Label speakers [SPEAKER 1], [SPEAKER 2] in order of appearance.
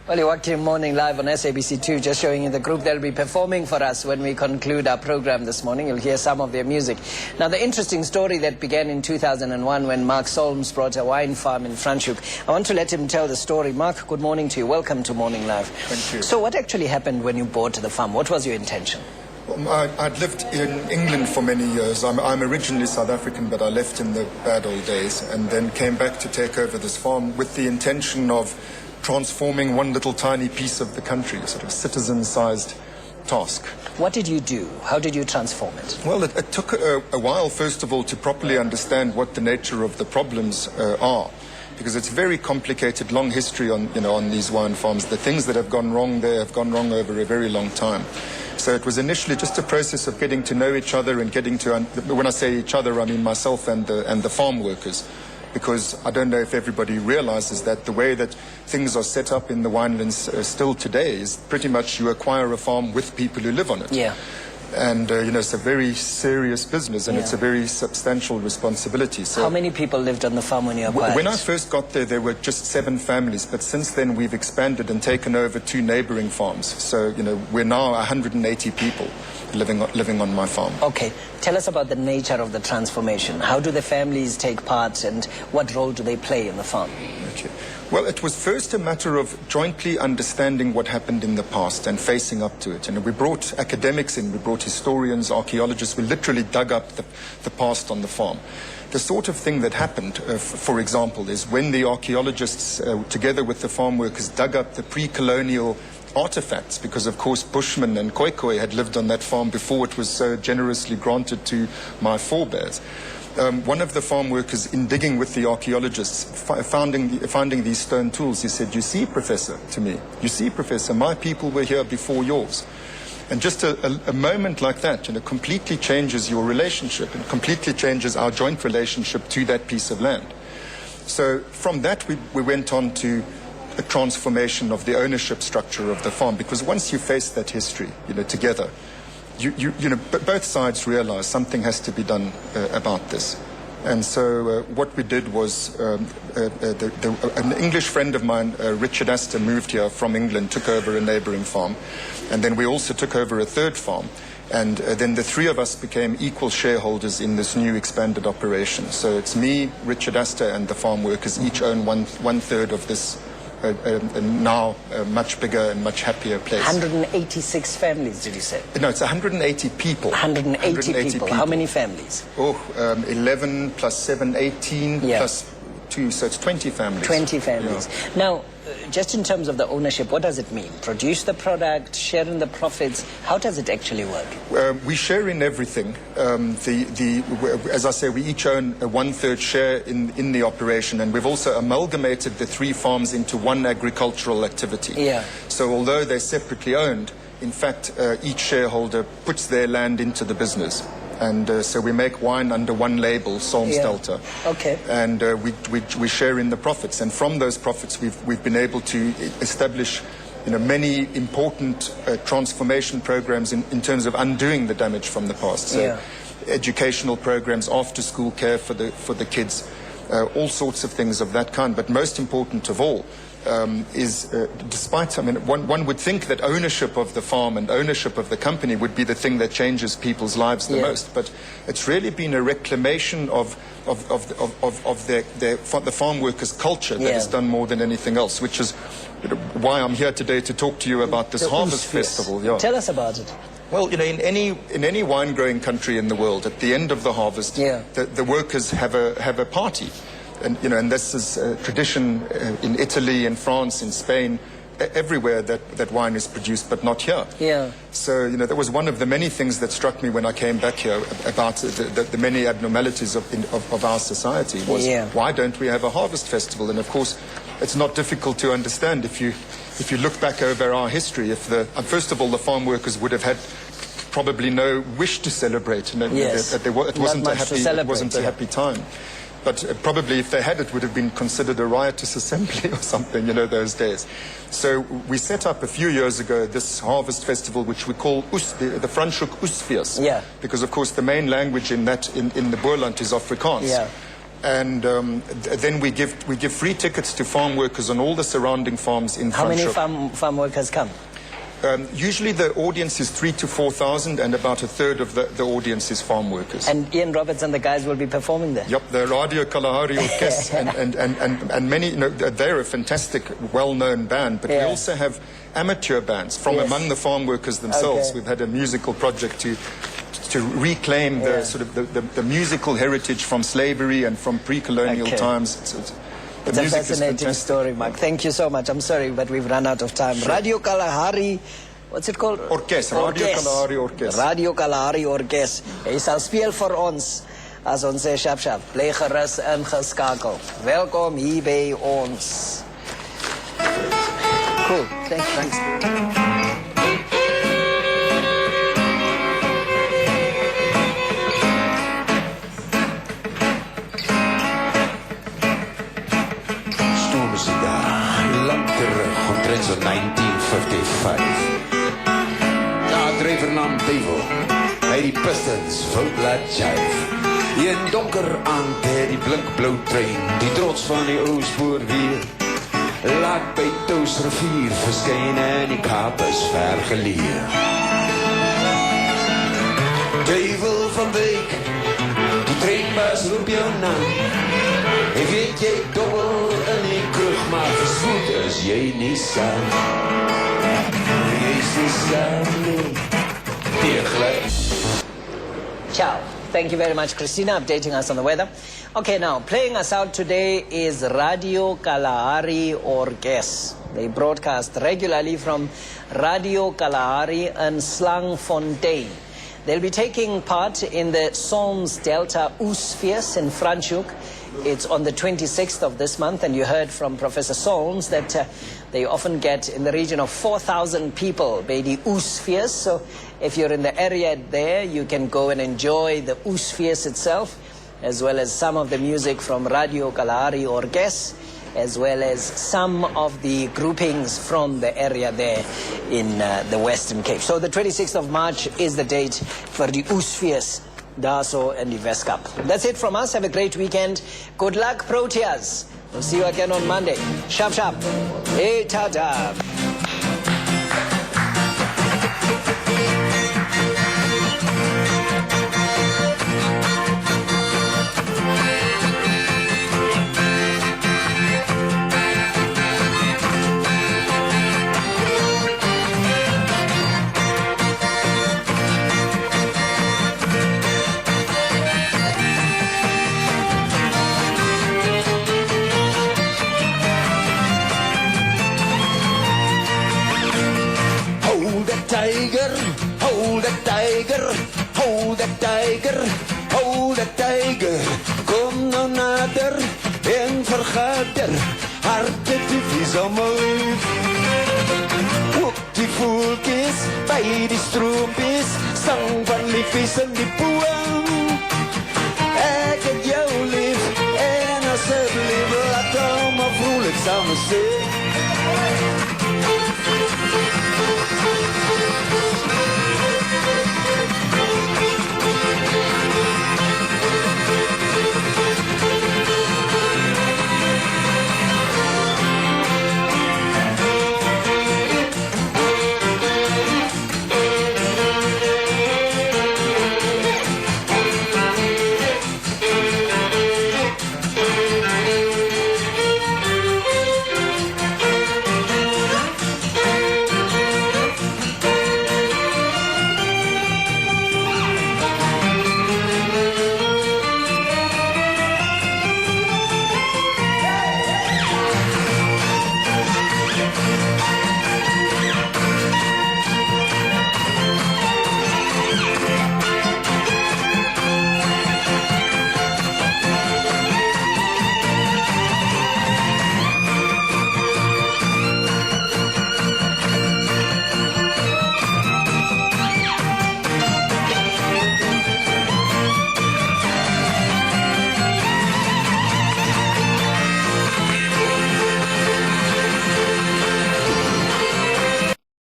[SPEAKER 1] Well, you're watching Morning Live on SABC2, just showing you the group that will be performing for us when we conclude our program this morning. You'll hear some of their music. Now, the interesting story that began in 2001 when Mark Solms brought a wine farm in Franschhoek. I want to let him tell the story. Mark, good morning to you. Welcome to Morning Live.
[SPEAKER 2] Thank you.
[SPEAKER 1] So what actually happened when you bought the farm? What was your intention?
[SPEAKER 2] Well, I'd lived in England for many years. I'm originally South African, but I left in the bad old days and then came back to take over this farm with the intention of transforming one little tiny piece of the country, a sort of citizen-sized task.
[SPEAKER 1] What did you do? How did you transform it?
[SPEAKER 2] Well, it took a while, first of all, to properly understand what the nature of the problems are, because it's very complicated, long history on these wine farms. The things that have gone wrong there have gone wrong over a very long time. So it was initially just a process of getting to know each other and getting to, when I say each other, I mean myself and the farm workers. Because I don't know if everybody realizes that the way that things are set up in the winelands still today is pretty much you acquire a farm with people who live on it.
[SPEAKER 1] Yeah.
[SPEAKER 2] And, it's a very serious business and it's a very substantial responsibility. So
[SPEAKER 1] how many people lived on the farm when you acquired it?
[SPEAKER 2] When I first got there were just 7 families, but since then we've expanded and taken over 2 neighboring farms. So, we're now 180 people living on my farm.
[SPEAKER 1] Okay. Tell us about the nature of the transformation. How do the families take part and what role do they play in the farm?
[SPEAKER 2] Okay. Well, it was first a matter of jointly understanding what happened in the past and facing up to it. We brought academics in, we brought historians, archaeologists. We literally dug up the past on the farm. The sort of thing that happened, for example, is when the archaeologists, together with the farm workers, dug up the pre-colonial artifacts, because of course Bushmen and Khoikhoi had lived on that farm before it was so generously granted to my forebears. One of the farm workers, in digging with the archaeologists, finding these stone tools, he said, "You see, Professor," to me, "you see, Professor, my people were here before yours." And just a moment like that, completely changes your relationship and completely changes our joint relationship to that piece of land. So from that, we went on to a transformation of the ownership structure of the farm, because once you face that history, together, both sides realize something has to be done about this. And so what we did was an English friend of mine, Richard Astor, moved here from England, took over a neighboring farm, and then we also took over a 3rd farm. And then the 3 of us became equal shareholders in this new expanded operation. So it's me, Richard Astor, and the farm workers each own one third of this now much bigger and much happier place.
[SPEAKER 1] 186 families, did you say?
[SPEAKER 2] No, it's 180 people.
[SPEAKER 1] 180 people. How many families?
[SPEAKER 2] 11 plus 7, 18 plus 2, so it's 20 families.
[SPEAKER 1] 20 families. Yeah. Now, just in terms of the ownership, what does it mean? Produce the product, share in the profits. How does it actually work?
[SPEAKER 2] We share in everything. As I say, we each own a 1/3 share in the operation, and we've also amalgamated the 3 farms into one agricultural activity.
[SPEAKER 1] Yeah.
[SPEAKER 2] So although they're separately owned, in fact, each shareholder puts their land into the business. And so we make wine under one label, Solms-Delta.
[SPEAKER 1] Yeah. Okay.
[SPEAKER 2] And we share in the profits. And from those profits, we've been able to establish many important transformation programs in terms of undoing the damage from the past. So educational programs, after-school care for the kids, all sorts of things of that kind. But most important of all, one would think that ownership of the farm and ownership of the company would be the thing that changes people's lives the most, but it's really been a reclamation of the farm workers' culture that has done more than anything else, which is why I'm here today to talk to you about this harvest festival. Yeah.
[SPEAKER 1] Tell us about it.
[SPEAKER 2] Well, in any wine-growing country in the world, at the end of the harvest, the workers have a party. And this is a tradition in Italy, in France, in Spain, everywhere that wine is produced, but not here.
[SPEAKER 1] Yeah.
[SPEAKER 2] So, that was one of the many things that struck me when I came back here about the many abnormalities of our society was why don't we have a harvest festival? And of course, it's not difficult to understand if you look back over our history. First of all, the farm workers would have had probably no wish to celebrate. It wasn't a happy time. But probably if they had, it would have been considered a riotous assembly or something, those days. So we set up a few years ago this harvest festival, which we call the Franschhoek Oesfees.
[SPEAKER 1] Yeah.
[SPEAKER 2] Because, of course, the main language in the Boerland is Afrikaans.
[SPEAKER 1] Yeah.
[SPEAKER 2] And then we give free tickets to farm workers on all the surrounding farms in
[SPEAKER 1] How many
[SPEAKER 2] Franschhoek.
[SPEAKER 1] farm workers come?
[SPEAKER 2] Usually the audience is 3,000 to 4,000, and about a third of the audience is farm workers.
[SPEAKER 1] And Ian Roberts and the guys will be performing there?
[SPEAKER 2] Yep, the Radio Kalahari Orkes and many, they're a fantastic, well-known band, but we also have amateur bands from among the farm workers themselves. We've had a musical project to reclaim the sort of the musical heritage from slavery and from pre-colonial times.
[SPEAKER 1] It's a fascinating story, Mark. Thank you so much. I'm sorry, but we've run out of time. Sure. Radio Kalahari, what's it called?
[SPEAKER 2] Orkes, Radio Kalahari Orkes.
[SPEAKER 1] Radio Kalahari Orkes. Hy sal speel vir ons as ons sê shap shap. Bly gerus ingeskakel. Welkom hier by ons. Cool. Thanks.
[SPEAKER 3] Omtrent so 1955. Daar dryver naam Duivel, hy die pistons wou laat jive. Een donker aand het die blinkblauw trein, die trots van die ou spoorweer, laat by Toos rivier verskyn en die Kaap is vergeleer. Duivel van Wyk, die treinbaas roep jou naam. Hy weet jy dobbel in die kroeg, maar verspoed is jy nie saam. Jy is nie saam nie, teergelijk.
[SPEAKER 1] Ciao. Thank you very much, Christina, updating us on the weather. Okay, now, playing us out today is Radio Kalahari Orkes. They broadcast regularly from Radio Kalahari in Solms-Delta. They'll be taking part in the Solms-Delta Oesfees in Franschhoek. It's on the 26th of this month, and you heard from Professor Solms that they often get in the region of 4,000 people by the Oesfees. So if you're in the area there, you can go and enjoy the Oesfees itself, as well as some of the music from Radio Kalahari Orkes, as well as some of the groupings from the area there in the Western Cape. So the 26th of March is the date for the Oesfees, Daso and the Westkap. That's it from us. Have a great weekend. Good luck, Proteas. We'll see you again on Monday. Shap shap. Hey, ta-ta.
[SPEAKER 3] Hold that tiger, hold that tiger, hold that tiger. Kom nou nader en vergader, harte divies om uit. Ook die voeltjies by die stroompies, sang van liefies in die poem. Ek het jou lief en asseblief laat hom maar vrolijk samen sing.